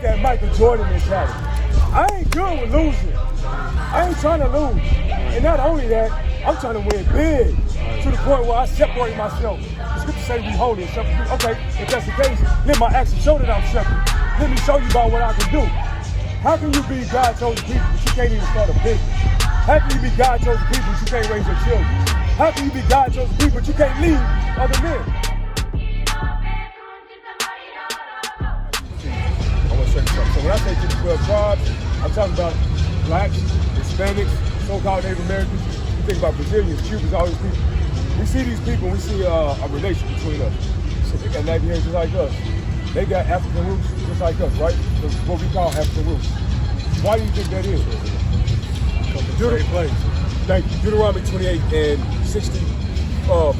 that Michael Jordan mentality. I ain't good with losing. I ain't trying to lose. And not only that, I'm trying to win big to the point where I separate myself. The scripture say be holy and separate. Okay, if that's the case, let my actions show that I'm separate. Let me show you about what I can do. How can you be God chosen people but you can't even start a business? How can you be God chosen people but you can't raise your children? How can you be God chosen people but you can't lead other men? I want to show you something. So when I say 12 tribes, I'm talking about blacks, Hispanics, so-called Native Americans. You think about Brazilians, Cubans, all these people. We see these people, we see a relation between us. So they got Nigerians just like us. They got African roots just like us, right? That's what we call African roots. Why do you think that is? Thank you. Deuteronomy 28 and 64. All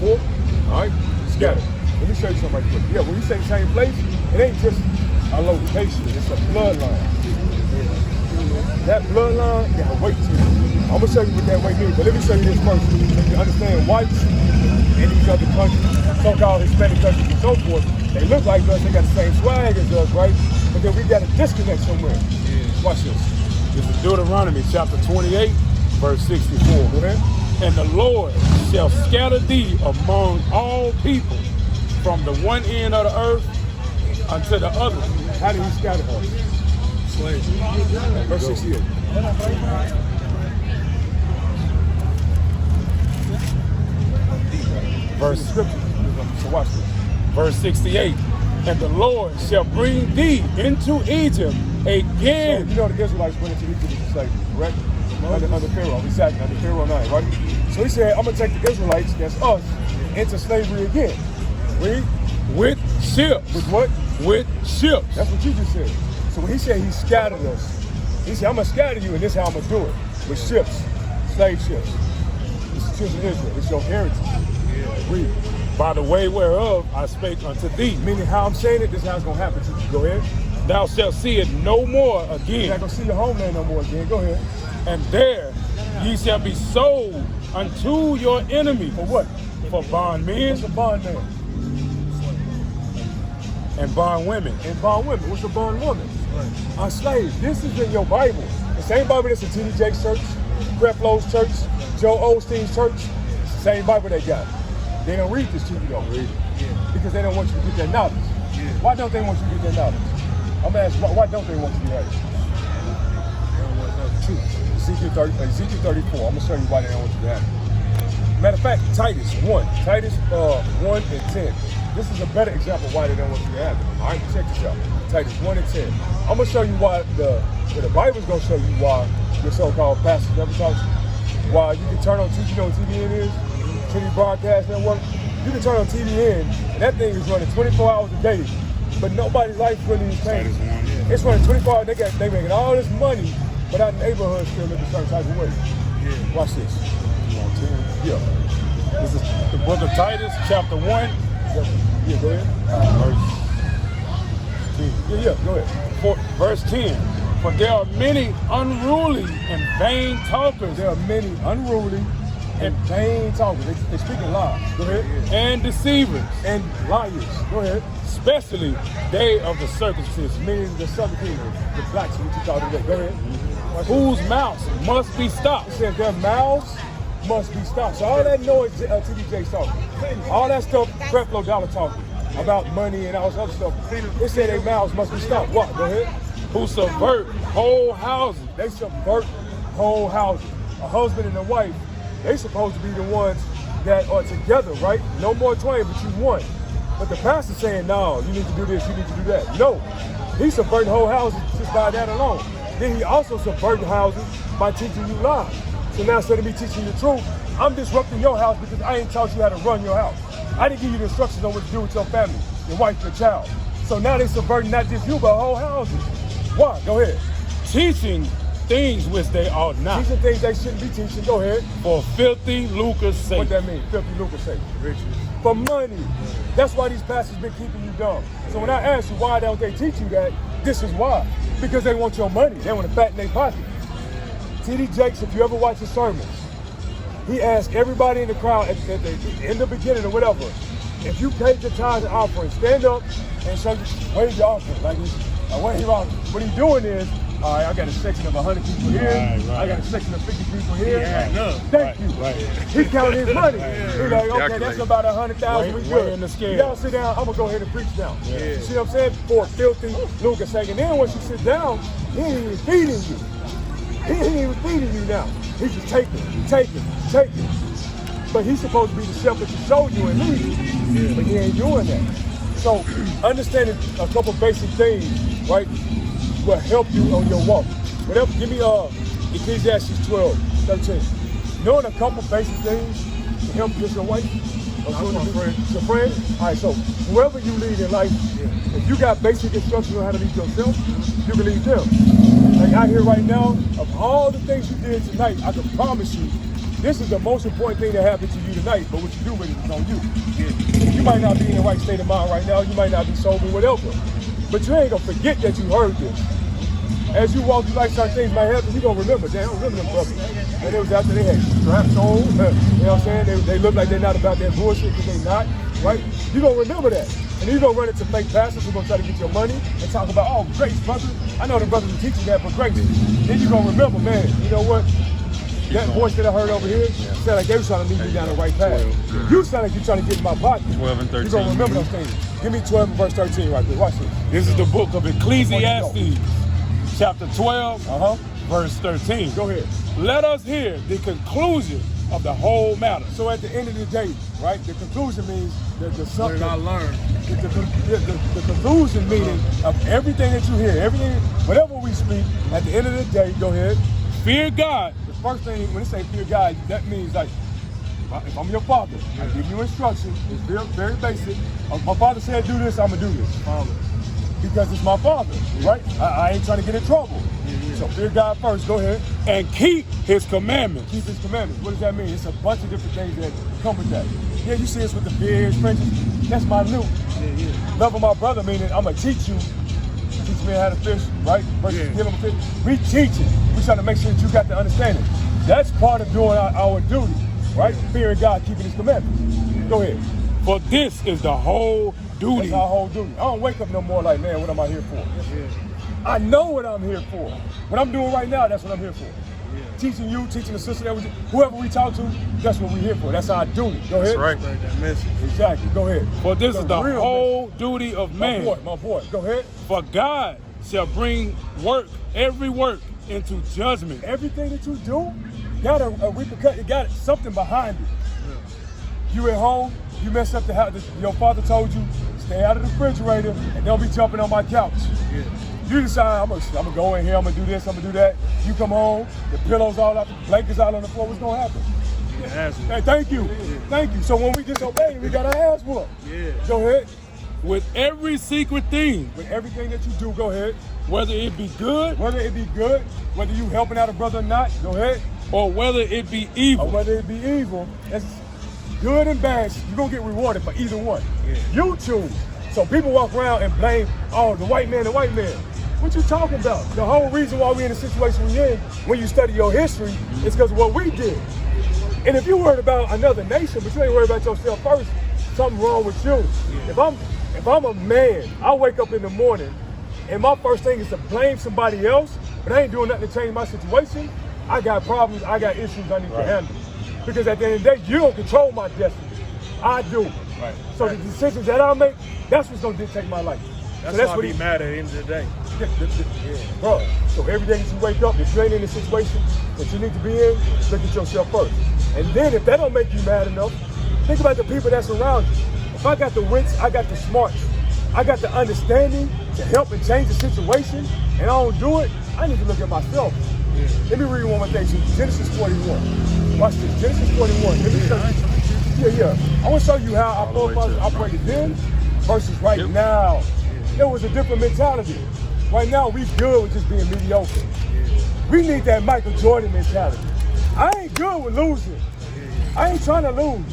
right? Scatter. Let me show you something right quick. Yeah, when you say the same place, it ain't just a location, it's a bloodline. That bloodline got weight to it. I'm gonna show you what that weight means, but let me show you this first. So you understand whites in these other countries, so-called Hispanic countries and so forth, they look like us, they got the same swag as us, right? But then we got a disconnect somewhere. Yeah. Watch this. This is Deuteronomy chapter 28, verse 64. Go ahead. And the Lord shall scatter thee among all people from the one end of the earth unto the other. How did he scatter us? Slaves. Verse 68. Verse scripture. So watch this. Verse 68. And the Lord shall bring thee into Egypt again. So, you know the Israelites went into Egypt as slavery, correct? Under Pharaoh. We sat under Pharaoh 9, right? So he said, I'm going to take the Israelites, that's us, into slavery again. Read. With ships. With what? With ships. That's what you just said. So when he said he scattered us, he said, I'm going to scatter you, and this is how I'm going to do it. With ships, slave ships. It's the children of Israel. It's your heritage. Yeah. Read. By the way whereof I spake unto thee. Meaning how I'm saying it, this is how it's going to happen to you. Go ahead. Thou shalt see it no more again. You're not going to see your homeland no more again. Go ahead. And there ye shall be sold unto your enemy. For what? For bondmen. What's a bondman? And bondwomen. And bondwomen. What's a bondwoman? Right. A slave. This is in your Bible. The same Bible that's in T.D. Jakes' church, Creflo's church, Joe Osteen's church. It's the same Bible they got. They don't read this to you though. Read it. Yeah. Because they don't want you to get that knowledge. Yeah. Why don't they want you to get that knowledge? I'm going to ask you, why don't they want you to get it? They don't want to know the truth. Ezekiel 34. I'm going to show you why they don't want you to have it. Matter of fact, Titus 1 and 10. This is a better example of why they don't want you to have it. All right, check this out. Titus 1 and 10. I'm going to show you why the Bible's going to show you why your so-called pastors never talk to you. Why you can turn on TV, you know what TVN is? TV Broadcast Network. You can turn on TVN, and that thing is running 24 hours a day, but nobody's life really is changing. It's running 24 hours, they making all this money, but our neighborhood still live a certain type of way. Yeah. Watch this. Yeah. This is the book of Titus, chapter 1. Yeah, go ahead. Verse 10. Yeah, go ahead. Verse 10. For there are many unruly and vain talkers. There are many unruly and vain talkers. They speaking lies. Go ahead. And deceivers. And liars. Go ahead. Especially they of the circumcision. Meaning the southern kingdom, the blacks, what you call today. Go ahead. Whose mouths must be stopped. It says their mouths must be stopped. So all that noise T.D. Jakes talking, all that stuff Creflo Dollar talking about money and all this other stuff, it said their mouths must be stopped. What? Go ahead. Who subvert whole houses. They subvert whole houses. A husband and a wife, they supposed to be the ones that are together, right? No more twain, but you one. But the pastor's saying, no, you need to do this, you need to do that. No, he's subverting whole houses just by that alone. Then he also subverting houses by teaching you lies. So now instead of me teaching you the truth, I'm disrupting your house because I ain't taught you how to run your house. I didn't give you the instructions on what to do with your family, your wife, your child. So now they subverting not just you, but whole houses. Why? Go ahead. Teaching things which they ought not. Teaching things they shouldn't be teaching. Go ahead. For filthy lucre's sake. What that mean? Filthy lucre's sake. Riches. For money. That's why these pastors been keeping you dumb. So when I ask you why don't they teach you that, this is why. Because they want your money. They want to fatten their pocket. T.D. Jakes, if you ever watch his sermons, he asked everybody in the crowd in the beginning or whatever, if you paid your tithes and offering, stand up and show you, wave your offering like it's What he's doing is, all right, I got a section of 100 people here. Right. I got a section of 50 people here. Right. Thank you. Right. He's counting his money. He's like, okay, that's about 100,000. We Way good. in the scale. Y'all sit down. I'm gonna go ahead and preach now. You see what I'm saying? For a filthy lucre sake. And then once you sit down, he ain't even feeding you. He ain't even feeding you now. He's just taking. But he's supposed to be the shepherd to show you and lead you. But he ain't doing that. So understanding a couple basic things, right, will help you on your walk. Whatever, give me Ecclesiastes 12:13. Knowing a couple basic things to help get your wife. Your friend. All right, so whoever you lead in life, if you got basic instructions on how to lead yourself, you can lead them. Like out here right now, of all the things you did tonight, I can promise you, this is the most important thing that happened to you tonight, but what you do with it is on you. You might not be in the right state of mind right now, you might not be sober, whatever, but you ain't gonna forget that you heard this. As you walk through life, certain things might happen, you're gonna remember. Damn, I remember them brothers. And they was out there, they had straps on, you know what I'm saying? They look like they're not about that bullshit, because they not, right? You're gonna remember that. And you're gonna run into fake pastors who are gonna try to get your money and talk about, oh, grace, brother. I know the brothers are teaching that, but grace. Then you're gonna remember, man, you know what? That voice that I heard over here sounded like they were trying to lead me down the right path. You sound like you're trying to get in my pocket. 12 and 13. You're gonna remember those things. Give me 12 and verse 13 right there. Watch this. This is the book of Ecclesiastes, chapter 12, verse 13. Go ahead. Let us hear the conclusion of the whole matter. So at the end of the day, right, the conclusion means that the What did I learn? The conclusion meaning of everything that you hear, everything, whatever we speak, at the end of the day, go ahead. Fear God. The first thing, when they say fear God, that means like, if I'm your father, I give you instructions, it's very, very basic. My father said do this, I'm gonna do this. Because it's my father, right? I ain't trying to get in trouble. So fear God first, go ahead. And keep his commandments. Keep his commandments. What does that mean? It's a bunch of different things that come with that. Yeah, you see us with the beers, friendships. That's my new. Loving my brother, meaning I'm gonna teach you. Teach me how to fish, right? Versus give him a fish. We teaching. We trying to make sure that you got the understanding. That's part of doing our duty, right? Fearing God, keeping his commandments. Go ahead. For this is the whole duty. That's our whole duty. I don't wake up no more like, man, what am I here for? I know what I'm here for. What I'm doing right now, that's what I'm here for. Teaching you, teaching the sister, whoever we talk to, that's what we're here for. That's our duty. Go ahead. That's right. That message. Exactly. Go ahead. For this is the whole message. duty of man. My boy. Go ahead. For God shall bring every work into judgment. Everything that you do got a repercussion. It got something behind it. You at home, you mess up the house. Your father told you, stay out of the refrigerator and don't be jumping on my couch. You decide, I'm gonna go in here, I'm gonna do this, I'm gonna do that. You come home, the pillows all out, the blankets out on the floor, what's gonna happen? Hey, thank you. Thank you. So when we disobey, we got our ass whooped. Go ahead. With every secret thing. With everything that you do, go ahead. Whether it be good. Whether you helping out a brother or not, go ahead. Or whether it be evil. Or whether it be evil, that's good and bad, you're gonna get rewarded for either one. You choose. So people walk around and blame, oh, the white man. What you talking about? The whole reason why we're in the situation we're in, when you study your history, is because of what we did. And if you worried about another nation, but you ain't worried about yourself first, something wrong with you. If I'm a man, I wake up in the morning, and my first thing is to blame somebody else, but I ain't doing nothing to change my situation, I got problems, I got issues I need to handle. Because at the end of the day, you don't control my destiny. I do. So the decisions that I make, that's what's gonna dictate my life. That's why I be mad at the end of the day. Bro, so every day that you wake up, if you ain't in the situation that you need to be in, look at yourself first. And then if that don't make you mad enough, think about the people that's around you. If I got the wits, I got the smarts, I got the understanding to help and change the situation, and I don't do it, I need to look at myself. Let me read one more thing to you. Genesis 41. Watch this. Genesis 41. Let me show you. I want to show you how our forefathers operated then versus right now. There was a different mentality. Right now, we good with just being mediocre. We need that Michael Jordan mentality. I ain't good with losing. I ain't trying to lose.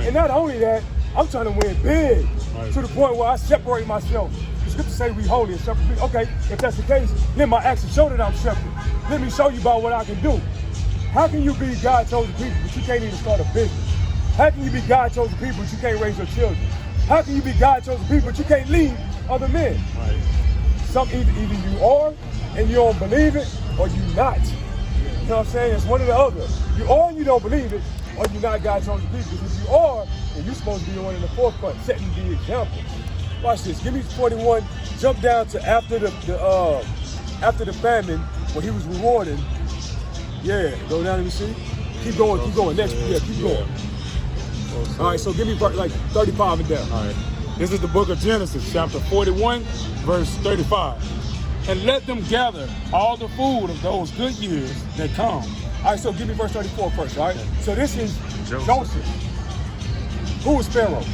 And not only that, I'm trying to win big to the point where I separate myself. The scriptures say we holy and separate. Okay, if that's the case, let my actions show that I'm separate. Let me show you about what I can do. How can you be God chosen people, but you can't even start a business? How can you be God chosen people, but you can't raise your children? How can you be God chosen people, but you can't lead other men? either you are and you don't believe it, or you not. You know what I'm saying? It's one or the other. You are and you don't believe it, or you're not God's chosen people. Because if you are, then you're supposed to be the one in the forefront, setting the example. Watch this. Give me 41. Jump down to after the famine, when he was rewarding. Yeah, go down. Let me see. Keep going. Keep going. Next. Yeah, keep going. All right. So give me like 35 and down. All right. This is the book of Genesis, chapter 41, verse 35. And let them gather all the food of those good years that come. All right, so give me verse 34 first, all right? So this is Joseph. Who was Pharaoh?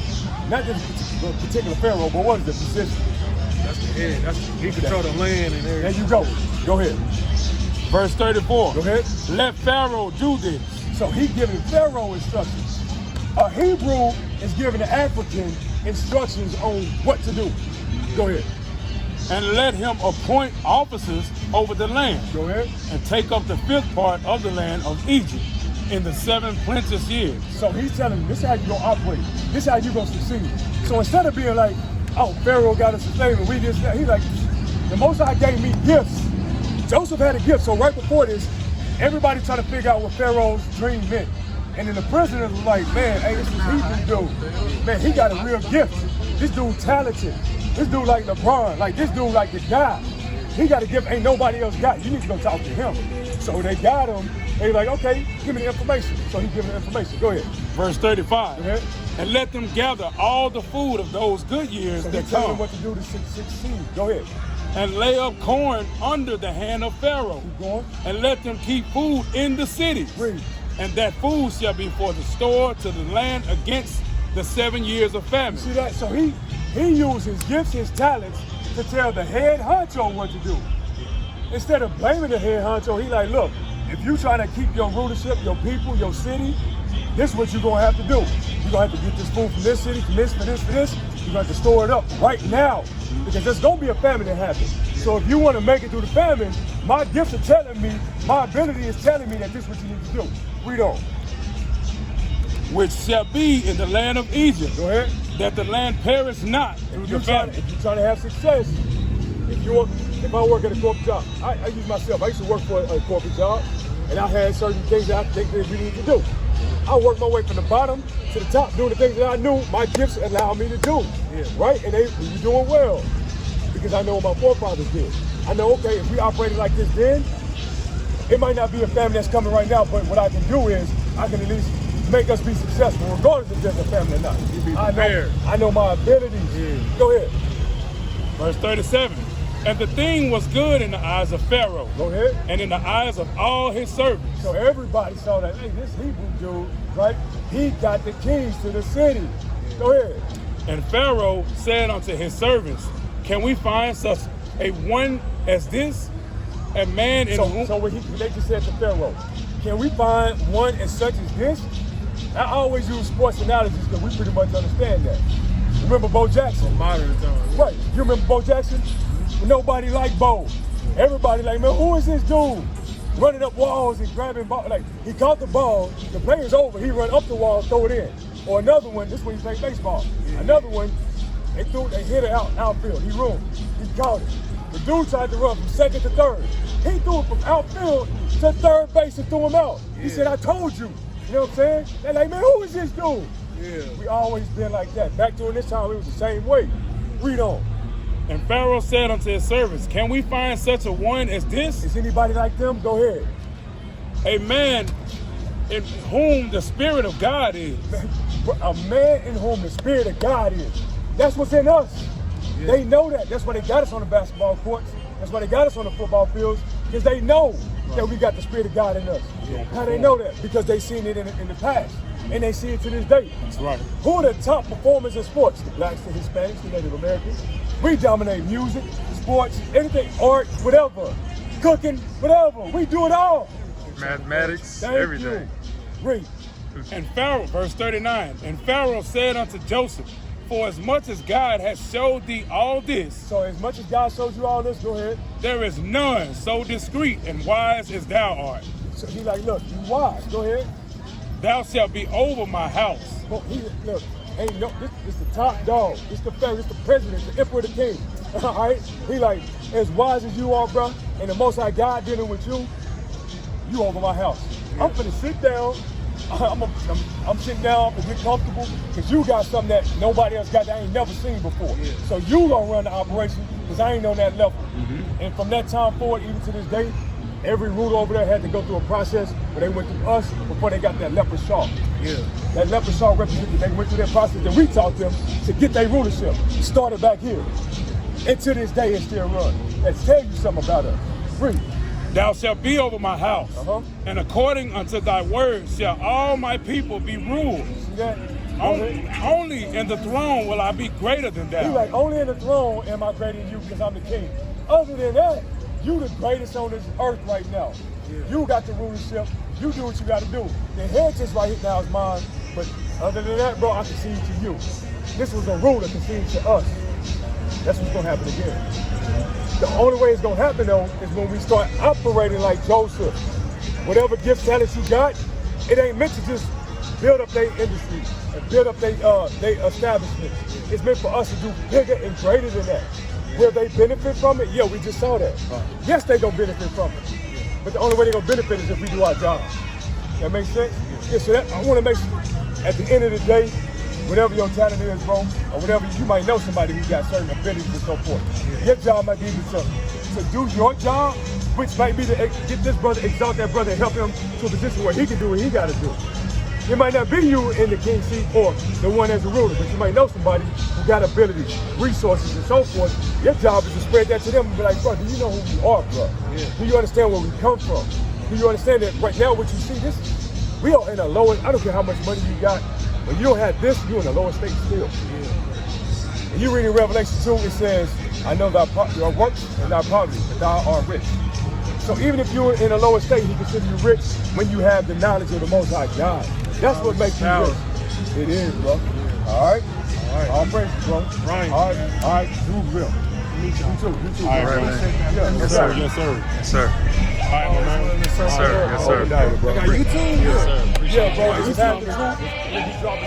Not this particular Pharaoh, but what is the position? That's the head. He control the land and everything. There you go. Go ahead. Verse 34. Go ahead. Let Pharaoh do this. So he's giving Pharaoh instructions. A Hebrew is giving an African instructions on what to do. Go ahead. And let him appoint officers over the land. Go ahead. And take up the 5th part of the land of Egypt in the 7 plenteous years. So he's telling them, this is how you're going to operate. This is how you're going to succeed. So instead of being like, oh, Pharaoh got us a slave and we just, he's like, the Most High gave me gifts. Joseph had a gift. So right before this, everybody trying to figure out what Pharaoh's dream meant. And then the prisoners was like, man, hey, this is Hebrew dude. Man, he got a real gift. This dude talented. This dude like LeBron. Like, this dude like the guy. He got a gift ain't nobody else got. You need to go talk to him. So they got him. They like, okay, give me the information. So he give them the information. Go ahead. Verse 35. Go ahead. And let them gather all the food of those good years So that tell come. them what to do to succeed. Go ahead. And lay up corn under the hand of Pharaoh. Keep going. And let them keep food in the cities. Read. And that food shall be for the store to the land against the 7 years of famine. See that? So he used his gifts, his talents to tell the head honcho what to do. Instead of blaming the head honcho, he like, look, if you trying to keep your rulership, your people, your city, this is what you're gonna have to do. You're gonna have to get this food from this city, from this, for this, for this. You're gonna have to store it up right now because there's gonna be a famine that happens. So if you wanna make it through the famine, my gifts are telling me, my ability is telling me that this is what you need to do. Read on. Which shall be in the land of Egypt. Go ahead. That the land perish not. If you're trying to have success, if I work at a corporate job, I use myself. I used to work for a corporate job, and I had certain things that I think that we need to do. I worked my way from the bottom to the top, doing the things that I knew my gifts allow me to do. Yeah. Right? And you're doing well because I know what my forefathers did. I know, okay, if we operated like this then, it might not be a family that's coming right now, but what I can do is I can at least make us be successful, regardless if there's a family or not. You be prepared. I know my abilities. Yeah. Go ahead. Verse 37. And the thing was good in the eyes of Pharaoh. Go ahead. And in the eyes of all his servants. So everybody saw that, hey, this Hebrew dude, right? He got the keys to the city. Go ahead. And Pharaoh said unto his servants, can we find such a one as this? A man in whom... So what they just said to Pharaoh, can we find one as such as this? I always use sports analogies because we pretty much understand that. Remember Bo Jackson? Modern times. Right. You remember Bo Jackson? Nobody liked Bo. Everybody like, man, who is this dude? Running up walls and grabbing ball. Like, he caught the ball, the player's over, he run up the wall, throw it in. Or another one, this one he played baseball. Yeah. Another one, they hit it outfield. He ruined. He caught it. The dude tried to run from second to third. He threw it from outfield to third base and threw him out. Yeah. He said, I told you. You know what I'm saying? They're like, man, who is this dude? Yeah. We always been like that. Back during this time, it was the same way. Read on. And Pharaoh said unto his servants, can we find such a one as this? Is anybody like them? Go ahead. A man in whom the Spirit of God is. A man in whom the Spirit of God is. That's what's in us. Yeah. They know that. That's why they got us on the basketball courts. That's why they got us on the football fields. Because they know that we got the Spirit of God in us. Yeah. How they know that? Because they seen it in the past. And they see it to this day. That's right. Who are the top performers in sports? The blacks, the Hispanics, the Native Americans. We dominate music, sports, anything, art, whatever. Cooking, whatever. We do it all. Mathematics, Thank everything. You. Read. And Pharaoh, verse 39, and Pharaoh said unto Joseph, for as much as God has showed thee all this. So as much as God showed you all this, go ahead. There is none so discreet and wise as thou art. So he's like, look, you wise. Go ahead. Thou shalt be over my house. Look, ain't no, this the top dog. This the Pharaoh, this the president, the emperor, the king. All right? He like, as wise as you are, bro, and the Most High God dealing with you, you over my house. Yeah. I'm finna sit down. I'm sitting down and get comfortable because you got something that nobody else got that I ain't never seen before. Yeah. So you gonna run the operation because I ain't on that level. And from that time forward, even to this day, every ruler over there had to go through a process where they went through us before they got that leper shawl. Yeah. That leper shawl represented they went through that process and we taught them to get their rulership. It started back here. And to this day, it still runs. Let's tell you something about us. Read. Thou shalt be over my house, and according unto thy word shall all my people be ruled. See that? Only in the throne will I be greater than thou. He's like, only in the throne am I greater than you because I'm the king. Other than that, you the greatest on this earth right now. Yeah. You got the rulership. You do what you got to do. The inheritance right here now is mine. But other than that, bro, I concede to you. This was a ruler conceding to us. That's what's going to happen again. The only way it's going to happen, though, is when we start operating like Joseph. Whatever gift talents you got, it ain't meant to just build up their industry and build up their establishment. It's meant for us to do bigger and greater than that. Will they benefit from it? Yeah, we just saw that. Yes, they going to benefit from it. But the only way they're going to benefit is if we do our job. That makes sense? Yeah, so that, I want to make sure, at the end of the day, whatever your talent is, bro, or whatever, you might know somebody who's got certain abilities and so forth. Your job might be to do your job, which might be to get this brother, exalt that brother, and help him to a position where he can do what he got to do. It might not be you in the king seat or the one as a ruler, but you might know somebody who got abilities, resources, and so forth. Your job is to spread that to them and be like, bro, do you know who you are, bro? Yeah. Do you understand where we come from? Do you understand that right now what you see, we are in the lowest, I don't care how much money you got, when you don't have this, you're in the lowest state still. Yeah. And you read in Revelation 2, it says, I know your works and thy poverty, but thou art rich. So even if you're in a lower state, he considers you rich when you have the knowledge of the Most High God. That's what makes you rich. It is, bro. All right? All praises, bro. Right. All right. Do real. You too. All right, man. Yes, sir. Yes, sir. Yes, sir. All right, man. Yes, sir. Yes, sir. I got YouTube? Yes, sir. Yeah, bro. He's had the truth. He dropped